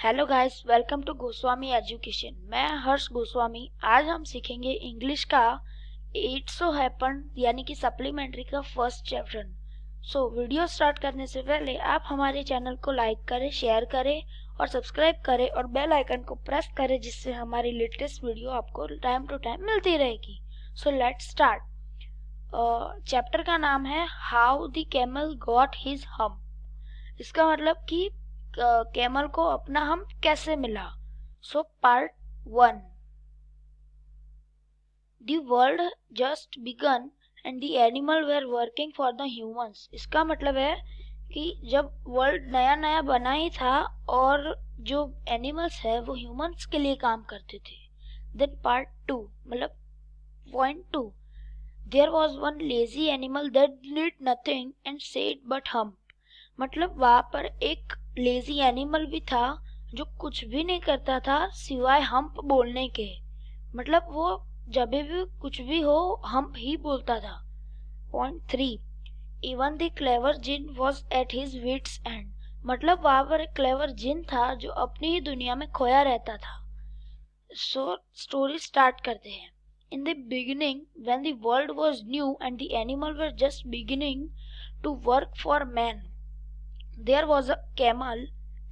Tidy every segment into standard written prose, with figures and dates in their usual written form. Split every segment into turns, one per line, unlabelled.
Hello guys, welcome to Goswami education. मैं हर्ष गोस्वामी। आज हम सीखेंगे इंग्लिश का इट सो हैपन यानी कि सप्लीमेंट्री का first chapter. So video start करने से पहले आप हमारे चैनल को लाइक करें, शेयर करें और सब्सक्राइब करें और बेल आइकन को प्रेस करें, जिससे हमारी लेटेस्ट वीडियो आपको टाइम टू टाइम मिलती रहेगी। So let's start. चैप्टर का नाम है how the camel got his hump. इसका मतलब कि कैमल को अपना हम कैसे मिला। So part 1, the world just began and the animal were working for the humans. इसका मतलब है कि जब वर्ल्ड नया नया बना ही था और जो एनिमल्स है वो ह्यूमंस के लिए काम करते थे। देन पार्ट 2 मतलब point 2, there was one lazy animal that did nothing and said but hump. मतलब वहां पर एक लेजी एनिमल भी था जो कुछ भी नहीं करता था सिवाय हम्प बोलने के। मतलब वो जब भी कुछ भी हो हम्प ही बोलता था। Point 3, even the clever djinn was at his wits end. मतलब वहां पर एक क्लेवर जिन था जो अपनी ही दुनिया में खोया रहता था। सो स्टोरी स्टार्ट करते हैं। In the beginning when the world was new and the animal were just beginning to work for man, there was a camel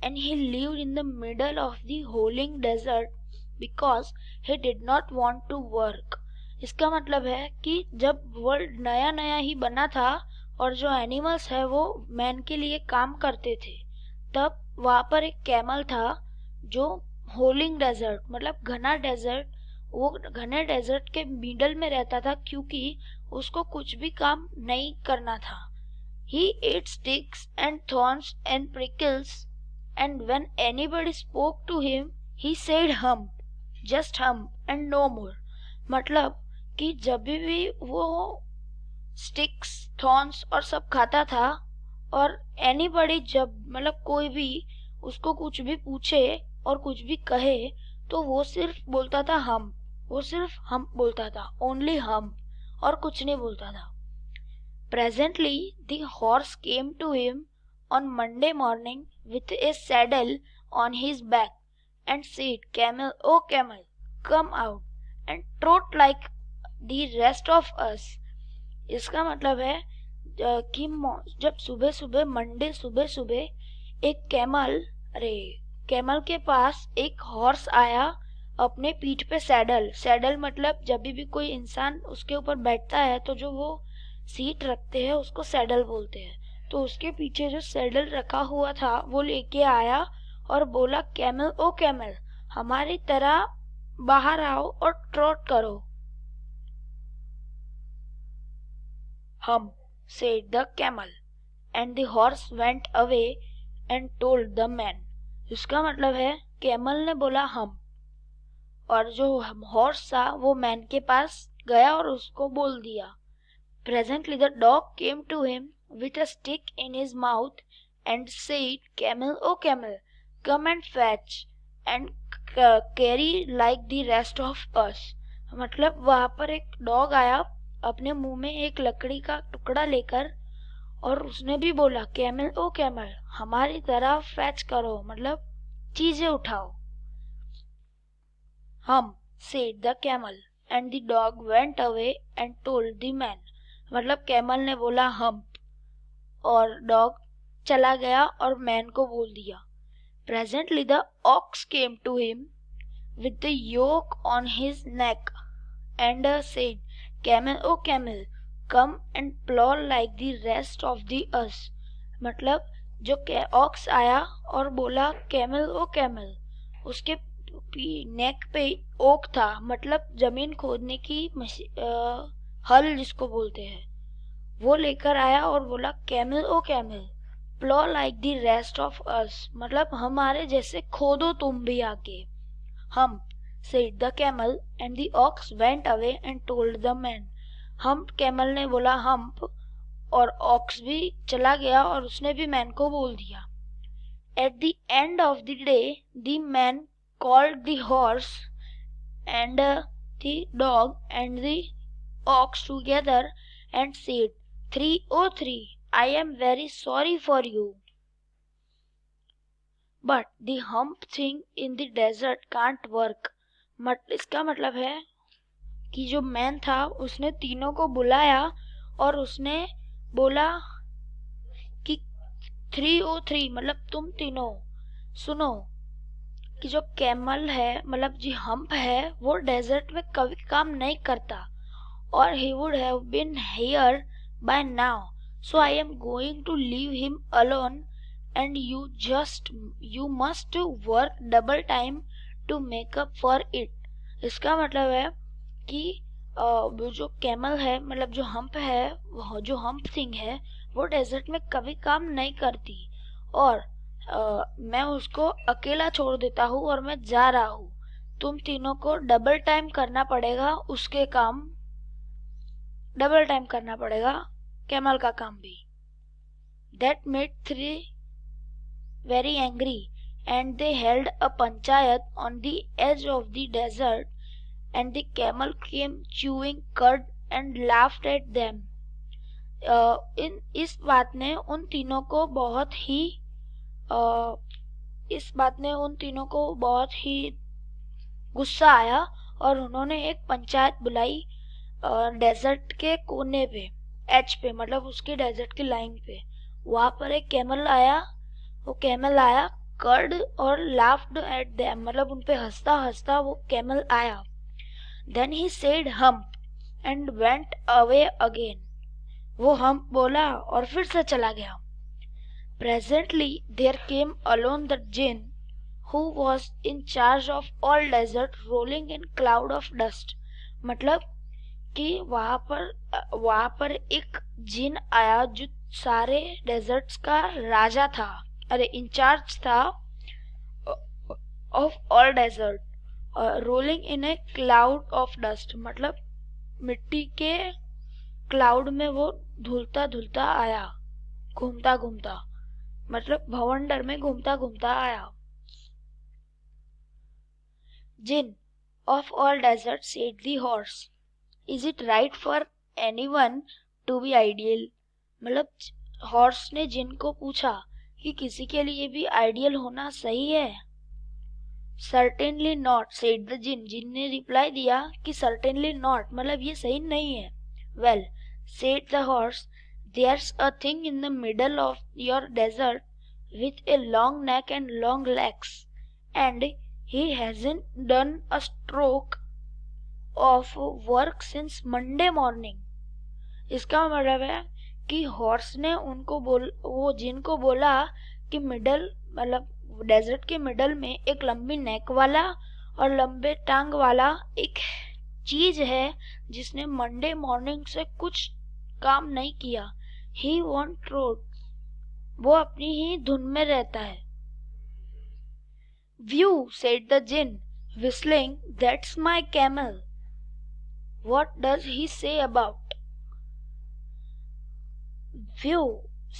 and he lived in the middle of the howling desert because he did not want to work। इसका मतलब है कि जब world नया नया ही बना था और जो एनिमल्स है वो मैन के लिए काम करते थे, तब वहां पर एक कैमल था जो होलिंग डेजर्ट मतलब घना डेजर्ट, वो घने डेजर्ट के मिडल में रहता था क्योंकि उसको कुछ भी काम नहीं करना था। He ate sticks and thorns and prickles, and when anybody spoke to him, he said hump, just hump and no more। मतलब कि जब भी वो स्टिक्स थॉर्न्स और सब खाता था और एनीबडी जब मतलब कोई भी उसको कुछ भी पूछे और कुछ भी कहे तो वो सिर्फ बोलता था हम, वो सिर्फ हम बोलता था, ओनली हम, और कुछ नहीं बोलता था। Presently, the horse came to him on Monday morning with a saddle on his back and said, Camel, oh camel, come out and trot like the rest of us। इसका मतलब है कि जब सुबह सुबह मंडे सुबह सुबह एक कैमल के पास एक हॉर्स आया अपने पीठ पे सैडल मतलब जब भी कोई इंसान उसके ऊपर बैठता है तो जो वो सीट रखते हैं उसको सैडल बोलते हैं। तो उसके पीछे जो सैडल रखा हुआ था वो लेके आया और बोला, कैमल ओ कैमल, हमारी तरह बाहर आओ और ट्रॉट करो। हम said the camel and the horse went away and told the man। इसका मतलब है कैमल ने बोला हम और जो हॉर्स था वो मैन के पास गया और उसको बोल दिया। Presently the dog came to him with a stick in his mouth and said, Camel, oh camel, come and fetch and carry like the rest of us। मतलब वहां पर एक डॉग आया अपने मुंह में एक लकड़ी का टुकड़ा लेकर और उसने भी बोला, कैमल ओ कैमल, हमारी तरह फैच करो मतलब चीजें उठाओ। हम said the camel and the dog went away and told the man। मतलब कैमल ने बोला हम और डॉग चला गया और मैन को बोल दिया। Presently the ox came to him with the yoke on his neck and said, Camel, oh camel, come and plow like the rest of the us। मतलब जो ऑक्स आया और बोला, कैमल ओ कैमल, उसके नेक पे ओक था मतलब जमीन खोदने की हल जिसको बोलते हैं, वो लेकर आया और बोला, camel O camel, plough like the rest of us, मतलब हमारे जैसे खोदो तुम भी आके। हम said the camel and the ox went away and told the man। हम कैमल ने बोला हम्प और ऑक्स भी चला गया और उसने भी मैन को बोल दिया। At the end of the day the man called the horse and the dog and the ox together and said, 303, I am very sorry for you। But the hump thing in the desert can't work. इसका मतलब है कि जो man था उसने तीनों को बुलाया और उसने बोला कि 303 मतलब तुम तीनों सुनो कि जो कैमल है मतलब जो हम्प है वो डेजर्ट में कभी काम नहीं करता और he would have been here by now, so I am going to leave him alone and you must work double time to make up for it। इसका मतलब है कि वो जो कैमल है मतलब जो हम्प है जो हम्प थिंग है वो डेजर्ट में कभी काम नहीं करती और मैं उसको अकेला छोड़ देता हूँ और मैं जा रहा हूँ। तुम तीनों को डबल टाइम करना पड़ेगा उसके काम, डबल टाइम करना पड़ेगा कैमल का काम भी। That made three very angry and they held a panchayat on the edge of the desert and the camel came chewing cud and laughed at them। इस बात ने उन तीनों को बहुत ही गुस्सा आया और उन्होंने एक पंचायत बुलाई डेजर्ट के कोने पे, एज पे मतलब उसके डेजर्ट की लाइन पे। वहां पर एक कैमल आया, वो कैमल आया कर्ड और लाफ्ड एट देम मतलब उन पे हंसता हंसता वो कैमल आया। Then he said hump and went away again. वो हम्प बोला और फिर से चला गया। Presently there came along the jinn who was in charge of all desert rolling in cloud of dust। मतलब कि वहां पर एक जिन आया जो सारे डेजर्ट्स का राजा था, अरे इंचार्ज था of all desert. Rolling in a cloud of dust मतलब मिट्टी के क्लाउड में वो धुलता धुलता आया, घूमता घूमता मतलब भवंडर में घूमता घूमता आया। Jinn of all desert said the horse is it right for anyone to be ideal. मतलब हॉर्स ने जिन को पूछा कि किसी के लिए भी आइडियल होना सही है। सर्टेनली नॉट सेड द जिन। जिन ने रिप्लाई दिया कि सर्टेनली नॉट मतलब ये सही नहीं है। Well said the horse there's a thing in the middle of your desert with a long neck and long legs and he hasn't done a stroke of work since Monday morning। इसका मतलब है कि horse ने वो जिनको बोला कि middle मतलब डेजर्ट के मिडल में एक लंबी नेक वाला और लंबे टांग वाला एक चीज है जिसने मंडे मॉर्निंग से कुछ काम नहीं किया। He won't road, वो अपनी ही धुन में रहता है। View said the jinn whistling, that's my camel, what does he say about। View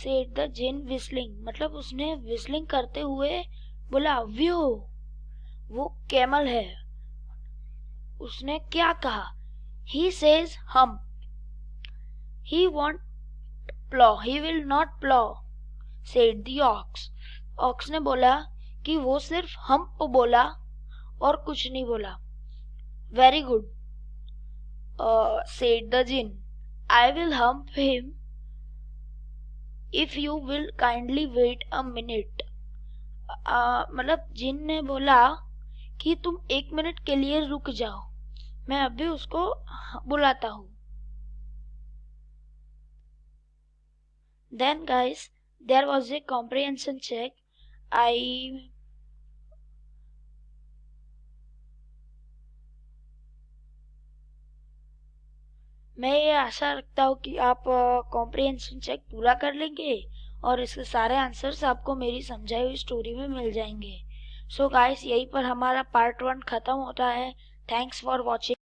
said the jinn whistling मतलब उसने whistling करते हुए बोला व्यू वो कैमल है। उसने क्या कहा? He says hum, he won't plow, he will not plow said the ox। Ox ने बोला कि वो सिर्फ हम्प बोला और कुछ नहीं बोला। Very good said the jinn, I will hump him if you will kindly wait a minute। मतलब जिन ने बोला कि तुम 1 मिनट के लिए रुक जाओ, मैं अभी उसको बुलाता हूँ। Then guys there was a comprehension check। मैं ये आशा रखता हूँ कि आप कॉम्प्रिहेंशन चेक पूरा कर लेंगे और इसके सारे आंसर्स आपको मेरी समझाई हुई स्टोरी में मिल जाएंगे। सो गाइस यहीं पर हमारा पार्ट 1 खत्म होता है। Thanks for watching.